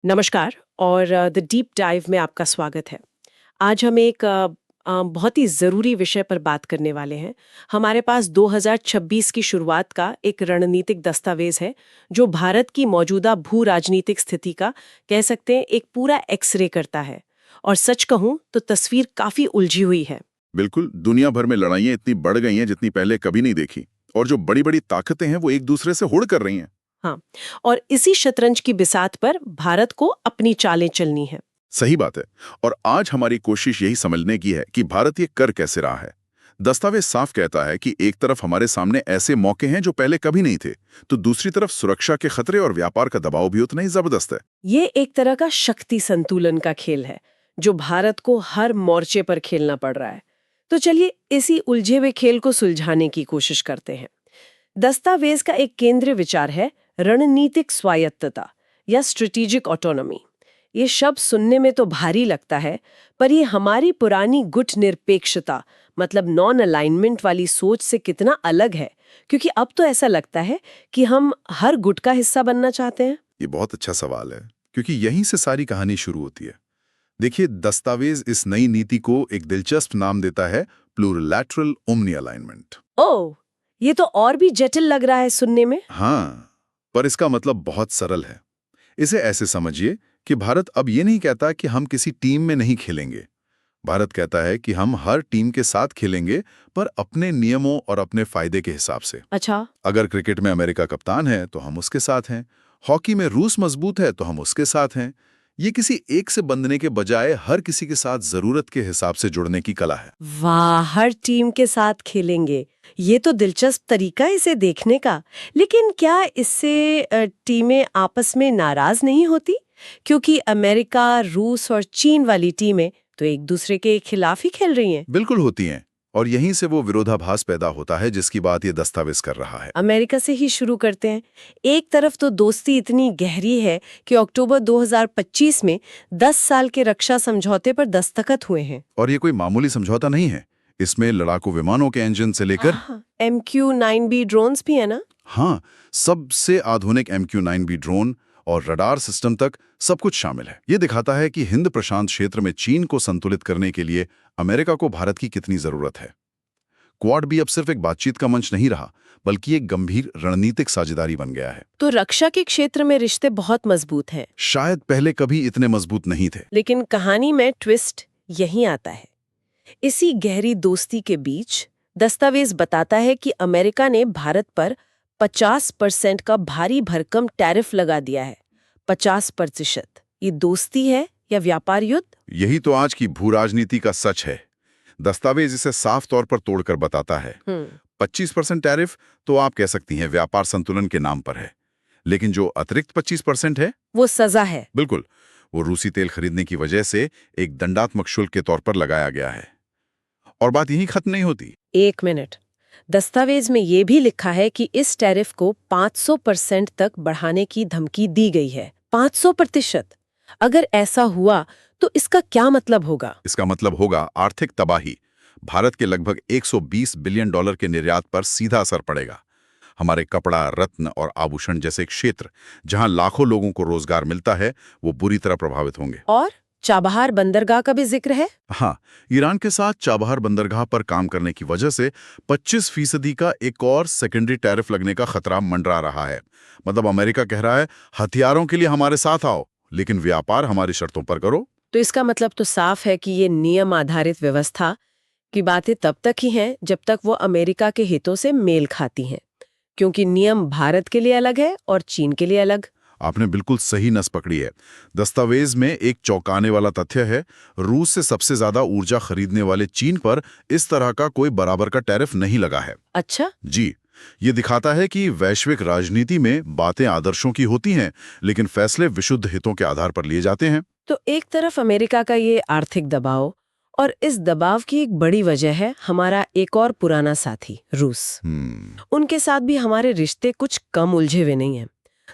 नमस्कार और the deep dive में आपका स्वागत है। आज हम एक बहुत ही ज़रूरी विषय पर बात करने वाले हैं। हमारे पास 2026 की शुरुआत का एक रणनीतिक दस्तावेज है जो भारत की मौजूदा भू राजनीतिक स्थिति का कह सकते हैं एक पूरा एक्सरे करता है। और सच कहूं तो तस्वीर काफ़ी उलझी हुई है। बिल्कुल। दुनिया भर में लड़ाइयां इतनी बढ़ गई हैं जितनी पहले कभी नहीं देखी। और जो बड़ी बड़ी ताकतें हैं वो एक दूसरे से हुड़ कर रही हैं। हाँ, और इसी शतरंज की बिसात पर भारत को अपनी चालें चलनी है। सही बात है। और आज हमारी कोशिश यही समझने की है कि भारत ये कर कैसे रहा है। दस्तावेज साफ कहता है कि एक तरफ हमारे सामने ऐसे मौके हैं जो पहले कभी नहीं थे, तो दूसरी तरफ सुरक्षा के खतरे और व्यापार का दबाव भी उतना ही जबरदस्त है। ये एक तरह का शक्ति संतुलन का खेल है जो भारत को हर मोर्चे पर खेलना पड़ रहा है। तो चलिए इसी उलझे हुए खेल को सुलझाने की कोशिश करते हैं। दस्तावेज का एक केंद्रीय विचार है रणनीतिक स्वायत्तता या स्ट्रेटेजिक ऑटोनॉमी। ये शब्द सुनने में तो भारी लगता है, पर ये हमारी पुरानी गुट निरपेक्षता मतलब नॉन अलाइनमेंट वाली सोच से कितना अलग है, क्योंकि अब तो ऐसा लगता है कि हम हर गुट का हिस्सा बनना चाहते हैं। ये बहुत अच्छा सवाल है, क्योंकि यहीं से सारी कहानी शुरू होती है। देखिए, दस्तावेज इस नई नीति को एक दिलचस्प नाम देता है, प्लूरिलैटरल ओमनी अलाइनमेंट। ओह, ये तो और भी जटिल लग रहा है सुनने में। हाँ, पर इसका मतलब बहुत सरल है। इसे ऐसे समझिए कि भारत अब ये नहीं कहता कि हम किसी टीम में नहीं खेलेंगे। भारत कहता है कि हम हर टीम के साथ खेलेंगे, पर अपने नियमों और अपने फायदे के हिसाब से। अच्छा। अगर क्रिकेट में अमेरिका कप्तान है तो हम उसके साथ हैं, हॉकी में रूस मजबूत है तो हम उसके साथ हैं। ये किसी एक से बंधने के बजाय हर किसी के साथ जरूरत के हिसाब से जुड़ने की कला है। वाह, हर टीम के साथ खेलेंगे। ये तो दिलचस्प तरीका है इसे देखने का। लेकिन क्या इससे टीमें आपस में नाराज नहीं होती? क्योंकि अमेरिका, रूस और चीन वाली टीमें तो एक दूसरे के खिलाफ ही खेल रही हैं। बिल्कुल होती हैं, और यहीं से वो विरोधाभास पैदा होता है जिसकी बात ये दस्तावेज कर रहा है। अमेरिका से ही शुरू करते हैं। एक तरफ तो दोस्ती इतनी गहरी है कि अक्टूबर 2025 में 10 साल के रक्षा समझौते पर दस्तखत हुए हैं। और ये कोई मामूली समझौता नहीं है। इसमें लड़ाकू विमानों के इंजन से लेकर MQ-9B ड्रोन्स भी है ना? हाँ, सबसे आधुनिक MQ-9B ड्रोन और रडार सिस्टम तक सब कुछ शामिल है। ये दिखाता है कि हिंद प्रशांत क्षेत्र में चीन को संतुलित करने के लिए अमेरिका को भारत की कितनी जरूरत है। क्वाड भी अब सिर्फ एक बातचीत का मंच नहीं रहा, बल्कि एक गंभीर रणनीतिक साझेदारी बन गया है। तो रक्षा के क्षेत्र में रिश्ते बहुत मजबूत हैं। शायद पहले कभी इतने मजबूत नहीं थे। लेकिन कहानी में ट्विस्ट यहीं आता है। इसी गहरी दोस्ती के बीच दस्तावेज बताता है कि अमेरिका ने भारत पर 50% का भारी भरकम टैरिफ लगा दिया है। 50%। ये दोस्ती है या व्यापार युद्ध? यही तो आज की भू राजनीति का सच है। दस्तावेज इसे साफ तौर पर तोड़कर बताता है। 25% टैरिफ तो आप कह सकती हैं व्यापार संतुलन के नाम पर है, लेकिन जो अतिरिक्त 25% है वो सजा है। बिल्कुल, वो रूसी तेल खरीदने की वजह से एक दंडात्मक शुल्क के तौर पर लगाया गया है। और बात यहीं खत्म नहीं होती। एक मिनट, दस्तावेज में ये भी लिखा है कि इस टैरिफ को 500% तक बढ़ाने की धमकी दी गई है। 500%। अगर ऐसा हुआ तो इसका क्या मतलब होगा? इसका मतलब होगा आर्थिक तबाही। भारत के लगभग 120 बिलियन डॉलर के निर्यात पर सीधा असर पड़ेगा। हमारे कपड़ा, रत्न और आभूषण जैसे क्षेत्र जहां लाखों लोगों को रोजगार मिलता है, वो बुरी तरह प्रभावित होंगे। और चाबहार बंदरगाह का भी जिक्र है। हाँ, ईरान के साथ चाबहार बंदरगाह पर काम करने की वजह से 25% का एक और सेकेंडरी टैरिफ लगने का खतरा मंडरा रहा है। मतलब अमेरिका कह रहा है, हथियारों के लिए हमारे साथ आओ, लेकिन व्यापार हमारी शर्तों पर करो। तो इसका मतलब तो साफ है कि ये नियम आधारित व्यवस्था की बातें तब तक ही हैं जब तक वो अमेरिका के हितों से मेल खाती हैं, क्योंकि नियम भारत के लिए अलग है और चीन के लिए अलग। आपने बिल्कुल सही नस पकड़ी है। दस्तावेज में एक चौंकाने वाला तथ्य है, रूस से सबसे ज्यादा ऊर्जा खरीदने वाले चीन पर इस तरह का कोई बराबर का टैरिफ नहीं लगा है। अच्छा जी, ये दिखाता है कि वैश्विक राजनीति में बातें आदर्शों की होती हैं, लेकिन फैसले विशुद्ध हितों के आधार पर लिए जाते हैं। तो एक तरफ अमेरिका का ये आर्थिक दबाव, और इस दबाव की एक बड़ी वजह है हमारा एक और पुराना साथी रूस। उनके साथ भी हमारे रिश्ते कुछ कम उलझे हुए नहीं हैं।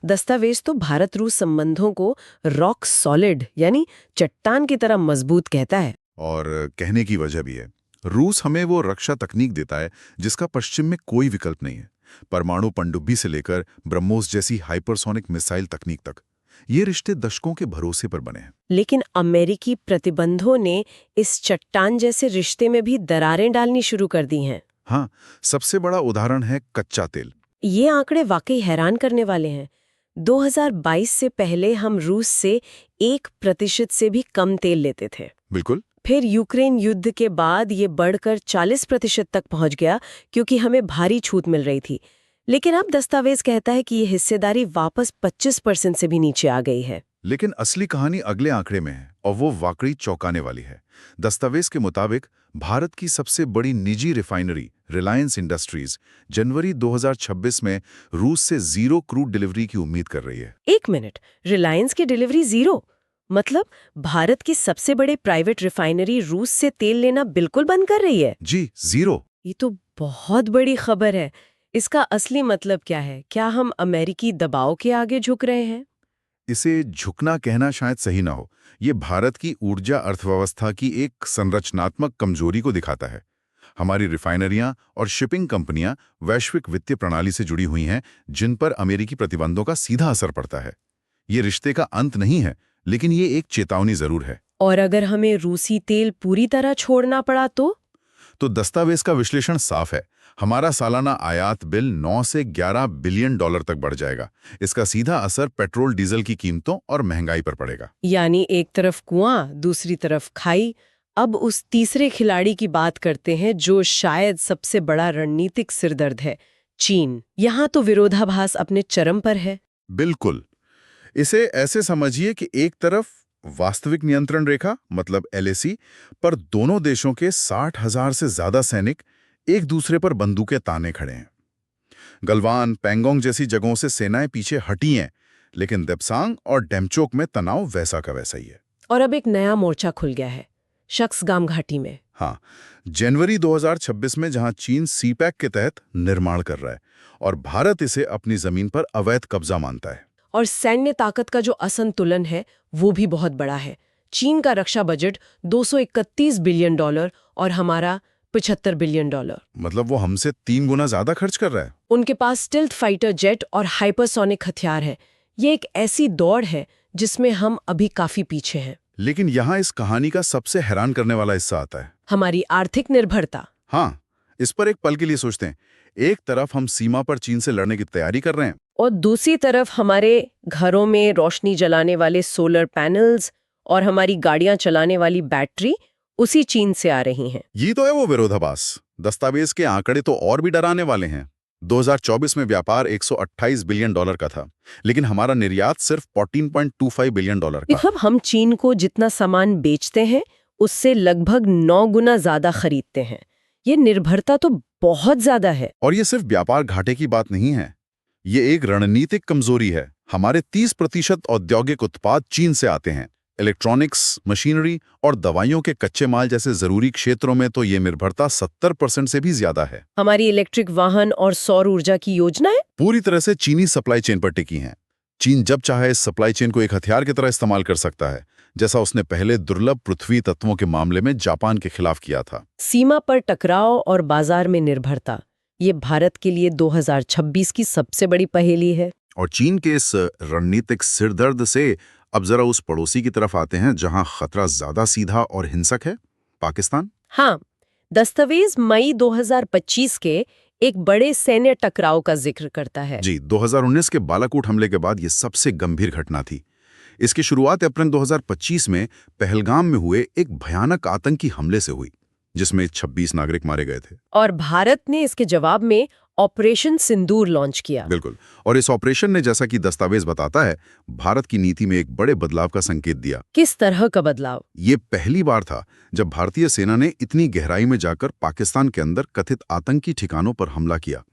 दस्तावेज तो भारत रूस संबंधों को रॉक सॉलिड यानी चट्टान की तरह मजबूत कहता है। और कहने की वजह भी है। रूस हमें वो रक्षा तकनीक देता है जिसका पश्चिम में कोई विकल्प नहीं है। परमाणु पनडुब्बी से लेकर ब्रह्मोस जैसी हाइपरसोनिक मिसाइल तकनीक तक। ये रिश्ते दशकों के भरोसे पर बने हैं। लेकिन अमेरिकी प्रतिबंधों ने इस चट्टान जैसे रिश्ते में भी दरारें डालनी शुरू कर दी हैं। हाँ, सबसे बड़ा उदाहरण है कच्चा तेल। ये आंकड़े वाकई हैरान करने वाले हैं। 2022 से पहले हम रूस से 1% से भी कम तेल लेते थे। बिल्कुल। फिर यूक्रेन युद्ध के बाद ये बढ़कर 40% तक पहुंच गया क्योंकि हमें भारी छूट मिल रही थी। लेकिन अब दस्तावेज कहता है कि ये हिस्सेदारी वापस 25% से भी नीचे आ गई है। लेकिन असली कहानी अगले आंकड़े में है और वो वाकई चौंकाने वाली है। दस्तावेज के मुताबिक भारत की सबसे बड़ी निजी रिफाइनरी रिलायंस इंडस्ट्रीज जनवरी 2026 में रूस से 0 क्रूड डिलीवरी की उम्मीद कर रही है। 1 मिनट, रिलायंस की डिलीवरी 0? मतलब भारत की सबसे बड़े प्राइवेट रिफाइनरी रूस से तेल लेना बिल्कुल बंद कर रही है? जी, 0। ये तो बहुत बड़ी खबर है। इसका असली मतलब क्या है? क्या हम अमेरिकी दबाव के आगे झुक रहे हैं? इसे झुकना कहना शायद सही ना हो। ये भारत की ऊर्जा अर्थव्यवस्था की एक संरचनात्मक कमजोरी को दिखाता है। हमारी रिफाइनरियां और शिपिंग कंपनियां वैश्विक वित्तीय प्रणाली से जुड़ी हुई हैं, जिन पर अमेरिकी प्रतिबंधों का सीधा असर पड़ता है। ये रिश्ते का अंत नहीं है, लेकिन ये एक चेतावनी जरूर है। और अगर हमें रूसी तेल पूरी तरह छोड़ना पड़ा तो दस्तावेज का विश्लेषण साफ है। हमारा सालाना आयात बिल 9 से 11 बिलियन डॉलर तक बढ़ जाएगा। इसका सीधा असर पेट्रोल डीजल की कीमतों और महंगाई पर पड़ेगा। यानी एक तरफ कुआं, दूसरी तरफ खाई। अब उस तीसरे खिलाड़ी की बात करते हैं जो शायद सबसे बड़ा रणनीतिक सिरदर्द है, चीन। यहाँ तो विरोधाभास अपने चरम पर है। बिल्कुल। इसे ऐसे समझिए कि एक तरफ वास्तविक नियंत्रण रेखा मतलब एलएसी पर दोनों देशों के 60,000 से ज्यादा सैनिक एक दूसरे पर बंदूकें ताने खड़े हैं। गलवान, पैंगोंग जैसी जगहों से सेनाएं पीछे हटी हैं, लेकिन देप्सांग और डेमचोक में तनाव वैसा का वैसा ही है। और अब एक नया मोर्चा खुल गया है, शक्सगाम घाटी में। हाँ, जनवरी 2026 में जहां चीन सीपैक के तहत निर्माण कर रहा है और भारत इसे अपनी जमीन पर अवैध कब्जा मानता है। और सैन्य ताकत का जो असंतुलन है वो भी बहुत बड़ा है। चीन का रक्षा बजट $231 बिलियन और हमारा $75 बिलियन। मतलब वो हमसे 3 गुना ज्यादा खर्च कर रहा है। उनके पास स्टिल्थ फाइटर जेट और हाइपरसोनिक हथियार है। ये एक ऐसी दौड़ है जिसमें हम अभी काफी पीछे हैं। लेकिन यहाँ इस कहानी का सबसे हैरान करने वाला हिस्सा आता है, हमारी आर्थिक निर्भरता। हाँ, इस पर एक पल के लिए सोचते हैं। एक तरफ हम सीमा पर चीन से लड़ने की तैयारी कर रहे हैं और दूसरी तरफ हमारे घरों में रोशनी जलाने वाले सोलर पैनल्स और हमारी गाड़ियां चलाने वाली बैटरी उसी चीन से आ रही हैं। ये तो है वो विरोधाभास। दस्तावेज के आंकड़े तो और भी डराने वाले हैं। 2024 में व्यापार $128 बिलियन का था, लेकिन हमारा निर्यात सिर्फ $14.25 बिलियन का। मतलब हम चीन को जितना सामान बेचते हैं उससे लगभग 9 गुना ज्यादा खरीदते हैं। ये निर्भरता तो बहुत ज्यादा है। और ये सिर्फ व्यापार घाटे की बात नहीं है, ये एक रणनीतिक कमजोरी है। हमारे 30% औद्योगिक उत्पाद चीन से आते हैं। इलेक्ट्रॉनिक्स, मशीनरी और दवाइयों के कच्चे माल जैसे जरूरी क्षेत्रों में तो ये निर्भरता 70% से भी ज्यादा है। हमारी इलेक्ट्रिक वाहन और सौर ऊर्जा की योजनाएं पूरी तरह से चीनी सप्लाई चेन पर टिकी हैं। चीन जब चाहे इस सप्लाई चेन को एक हथियार की तरह इस्तेमाल कर सकता है, जैसा उसने पहले दुर्लभ पृथ्वी तत्वों के मामले में जापान के खिलाफ किया था। सीमा पर टकराव और बाजार में निर्भरता, ये भारत के लिए 2026 की सबसे बड़ी पहेली है। और चीन के इस रणनीतिक सिरदर्द से अब जरा उस पड़ोसी की तरफ आते हैं जहां खतरा ज्यादा सीधा और हिंसक है, पाकिस्तान। हाँ, दस्तावेज मई 2025 के एक बड़े सैन्य टकराव का जिक्र करता है। जी, 2019 के बालाकोट हमले के बाद ये सबसे गंभीर घटना थी। इसकी शुरुआत अप्रैल 2025 में पहलगाम में हुए एक भयानक आतंकी हमले से हुई, जिसमें 26 नागरिक मारे गए थे। और भारत ने इसके जवाब में ऑपरेशन सिंदूर लॉन्च किया। बिल्कुल। और इस ऑपरेशन ने, जैसा कि दस्तावेज बताता है, भारत की नीति में एक बड़े बदलाव का संकेत दिया। किस तरह का बदलाव? ये पहली बार था जब भारतीय सेना ने इतनी गहराई में जाकर पाकिस्तान के अंदर कथित आतंकी ठिकानों पर हमला किया।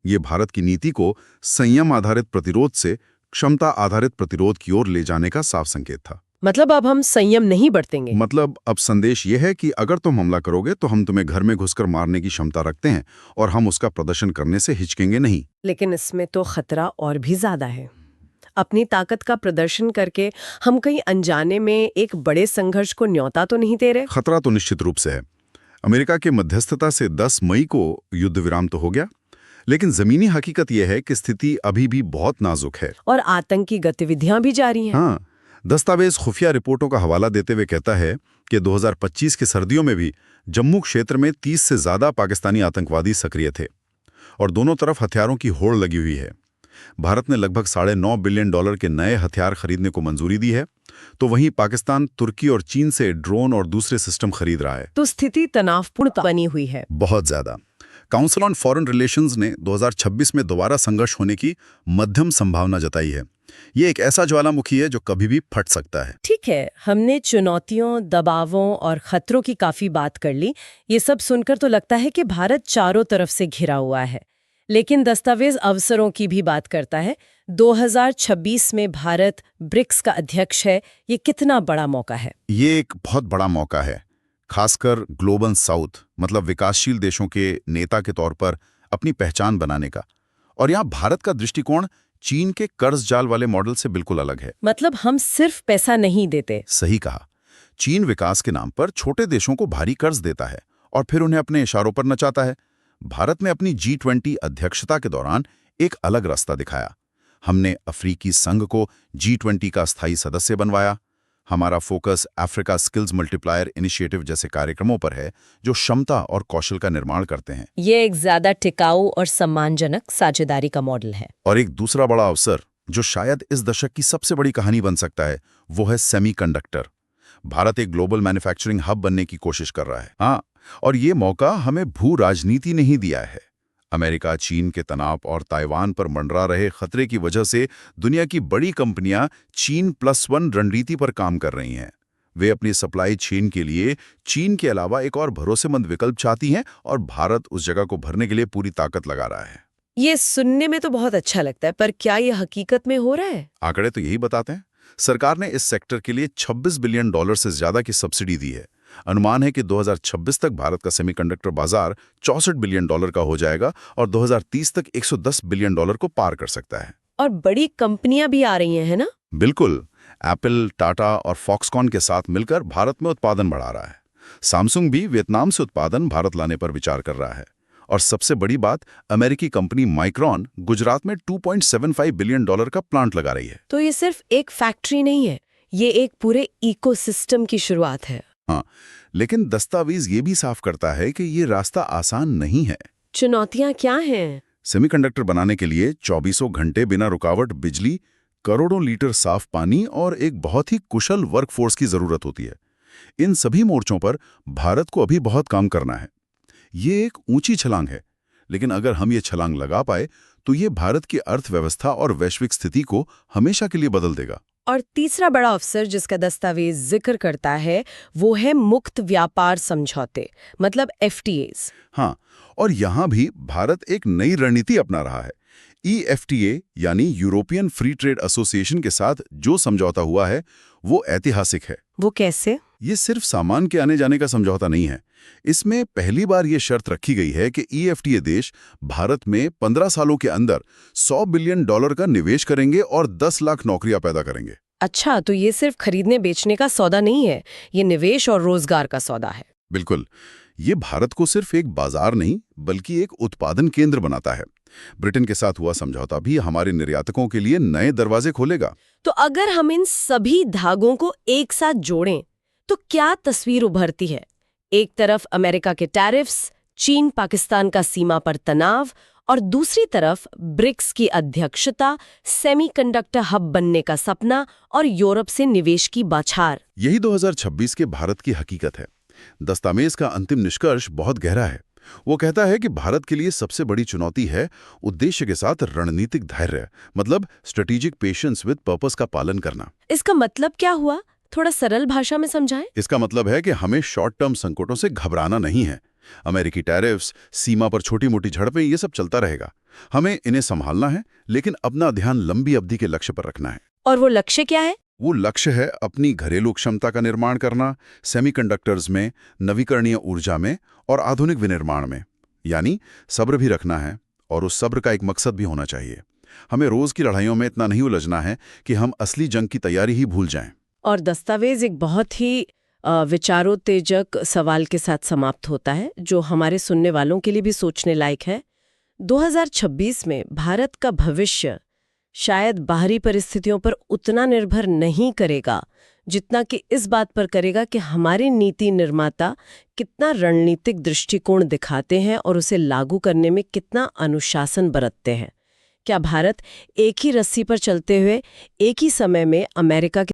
ये भारत की नीति को संयम आधारित प्रतिरोध से क्षमता आधारित प्रतिरोध की ओर ले जाने का साफ संकेत था। मतलब अब हम संयम नहीं बरतेंगे। मतलब अब संदेश यह है कि अगर तुम हमला करोगे तो हम तुम्हें घर में घुसकर मारने की क्षमता रखते हैं और हम उसका प्रदर्शन करने से हिचकेंगे नहीं। लेकिन इसमें तो खतरा और भी ज्यादा है। अपनी ताकत का प्रदर्शन करके हम कहीं अनजाने में एक बड़े संघर्ष को न्योता तो नहीं दे रहे? खतरा तो निश्चित रूप से है। अमेरिका के मध्यस्थता से 10 मई को युद्ध विराम तो हो गया, लेकिन जमीनी हकीकत यह है कि स्थिति अभी भी बहुत नाजुक है। और आतंकी गतिविधियां भी जारी हैं। हाँ, दस्तावेज खुफिया रिपोर्टों का हवाला देते हुए कहता है कि 2025 की सर्दियों में भी जम्मू क्षेत्र में 30 से ज्यादा पाकिस्तानी आतंकवादी सक्रिय थे और दोनों तरफ हथियारों की होड़ लगी हुई है। भारत ने लगभग $9.5 बिलियन के नए हथियार खरीदने को मंजूरी दी है, तो वहीं पाकिस्तान तुर्की और चीन से ड्रोन और दूसरे सिस्टम खरीद रहा है। तो स्थिति तनावपूर्ण बनी हुई है। बहुत ज्यादा। काउंसिल ऑन फॉरेन रिलेशंस ने 2026 में दोबारा संघर्ष होने की मध्यम संभावना जताई है। ये एक ऐसा ज्वालामुखी है जो कभी भी फट सकता है। ठीक है, हमने चुनौतियों, दबावों और खतरों की काफी बात कर ली। ये सब सुनकर तो लगता है कि भारत चारों तरफ से घिरा हुआ है, लेकिन दस्तावेज अवसरों की भी बात करता है। 2026 में भारत ब्रिक्स का अध्यक्ष है। ये कितना बड़ा मौका है? ये एक बहुत बड़ा मौका है, खासकर ग्लोबल साउथ मतलब विकासशील देशों के नेता के तौर पर अपनी पहचान बनाने का। और यहाँ भारत का दृष्टिकोण चीन के कर्ज जाल वाले मॉडल से बिल्कुल अलग है। मतलब हम सिर्फ पैसा नहीं देते। सही कहा। चीन विकास के नाम पर छोटे देशों को भारी कर्ज देता है और फिर उन्हें अपने इशारों पर नचाता है। भारत ने अपनी G20 अध्यक्षता के दौरान एक अलग रास्ता दिखाया। हमने अफ्रीकी संघ को G20 का स्थायी सदस्य बनवाया। हमारा focus Africa skills multiplier initiative जैसे कार्यक्रमों पर है जो क्षमता और कौशल का निर्माण करते हैं। ये एक ज्यादा टिकाऊ और सम्मानजनक साझेदारी का मॉडल है। और एक दूसरा बड़ा अवसर जो शायद इस दशक की सबसे बड़ी कहानी बन सकता है, वो है सेमीकंडक्टर। भारत एक ग्लोबल मैन्युफैक्चरिंग हब बनने की कोशिश कर रहा है। हाँ, और ये मौका हमें भू राजनीति ने ही दिया है। अमेरिका, चीन के तनाव और ताइवान पर मंडरा रहे खतरे की वजह से दुनिया की बड़ी कंपनियां चीन+1 रणनीति पर काम कर रही हैं। वे अपनी सप्लाई चेन के लिए चीन के अलावा एक और भरोसेमंद विकल्प चाहती हैं और भारत उस जगह को भरने के लिए पूरी ताकत लगा रहा है। ये सुनने में तो बहुत अच्छा लगता है, पर क्या ये हकीकत में हो रहा है? आंकड़े तो यही बताते हैं। सरकार ने इस सेक्टर के लिए $26 बिलियन से ज्यादा की सब्सिडी दी है। अनुमान है कि 2026 तक भारत का सेमीकंडक्टर बाजार $64 बिलियन का हो जाएगा और 2030 तक $110 बिलियन को पार कर सकता है। और बड़ी कंपनियां भी आ रही हैं, है ना? बिल्कुल। एप्पल, टाटा और फॉक्सकॉन के साथ मिलकर भारत में उत्पादन बढ़ा रहा है। सैमसंग भी वियतनाम से उत्पादन भारत लाने पर विचार कर रहा है। और सबसे बड़ी बात, अमेरिकी कंपनी माइक्रॉन गुजरात में $2.75 बिलियन का प्लांट लगा रही है। तो ये सिर्फ एक फैक्ट्री नहीं है, ये एक पूरे इकोसिस्टम की शुरुआत है। हाँ, लेकिन दस्तावेज ये भी साफ करता है कि ये रास्ता आसान नहीं है। चुनौतियां क्या हैं? सेमीकंडक्टर बनाने के लिए 24 घंटे बिना रुकावट बिजली, करोड़ों लीटर साफ पानी और एक बहुत ही कुशल वर्कफोर्स की जरूरत होती है। इन सभी मोर्चों पर भारत को अभी बहुत काम करना है। ये एक ऊंची छलांग है, लेकिन अगर हम ये छलांग लगा पाए तो ये भारत की अर्थव्यवस्था और वैश्विक स्थिति को हमेशा के लिए बदल देगा। और तीसरा बड़ा अवसर जिसका दस्तावेज जिक्र करता है वो है मुक्त व्यापार समझौते, मतलब FTAs। हाँ, और यहाँ भी भारत एक नई रणनीति अपना रहा है। EFTA यानी यूरोपियन फ्री ट्रेड एसोसिएशन के साथ जो समझौता हुआ है वो ऐतिहासिक है। वो कैसे? ये सिर्फ सामान के आने जाने का समझौता नहीं है। इसमें पहली बार ये शर्त रखी गई है कि EFTA देश भारत में 15 सालों के अंदर $100 बिलियन का निवेश करेंगे और 10 लाख नौकरियां पैदा करेंगे। अच्छा, तो ये सिर्फ खरीदने बेचने का सौदा नहीं है, ये निवेश और रोजगार का सौदा है। बिल्कुल। ये भारत को सिर्फ एक बाजार नहीं बल्कि एक उत्पादन केंद्र बनाता है। ब्रिटेन के साथ हुआ समझौता भी हमारे निर्यातकों के लिए नए दरवाजे खोलेगा। तो अगर हम इन सभी धागों को एक साथ जोड़ें तो क्या तस्वीर उभरती है? एक तरफ अमेरिका के टैरिफ्स, चीन पाकिस्तान का सीमा पर तनाव और दूसरी तरफ ब्रिक्स की अध्यक्षता, सेमीकंडक्टर हब बनने का सपना और यूरोप से निवेश की बौछार। यही 2026 के भारत की हकीकत है। दस्तावेज का अंतिम निष्कर्ष बहुत गहरा है। वो कहता है कि भारत के लिए सबसे बड़ी चुनौती है उद्देश्य के साथ रणनीतिक धैर्य, मतलब स्ट्रेटेजिक पेशेंस विद पर्पस का पालन करना। इसका मतलब क्या हुआ? थोड़ा सरल भाषा में समझाएं। इसका मतलब है कि हमें शॉर्ट टर्म संकटों से घबराना नहीं है। अमेरिकी टैरिफ्स, सीमा पर छोटी मोटी झड़पें, ये सब चलता रहेगा। हमें इन्हें संभालना है, लेकिन अपना ध्यान लंबी अवधि के लक्ष्य पर रखना है। और वो लक्ष्य क्या है? वो लक्ष्य है अपनी घरेलू क्षमता का निर्माण करना, सेमीकंडक्टर्स में, नवीकरणीय ऊर्जा में और आधुनिक विनिर्माण में। यानी सब्र भी रखना है और उस सब्र का एक मकसद भी होना चाहिए। हमें रोज की लड़ाइयों में इतना नहीं उलझना है कि हम असली जंग की तैयारी ही भूल जाएं। और दस्तावेज एक बहुत ही विचारोत्तेजक सवाल के साथ समाप्त होता है जो हमारे सुनने वालों के लिए भी सोचने लायक है। 2026 में भारत का भविष्य शायद बाहरी परिस्थितियों पर उतना निर्भर नहीं करेगा जितना कि इस बात पर करेगा कि हमारे नीति निर्माता कितना रणनीतिक दृष्टिकोण दिखाते हैं और उसे लागू करने में कितना अनुशासन बरतते हैं। क्या भारत एक ही रस्सी पर चलते हुए एक ही समय में अमेरिका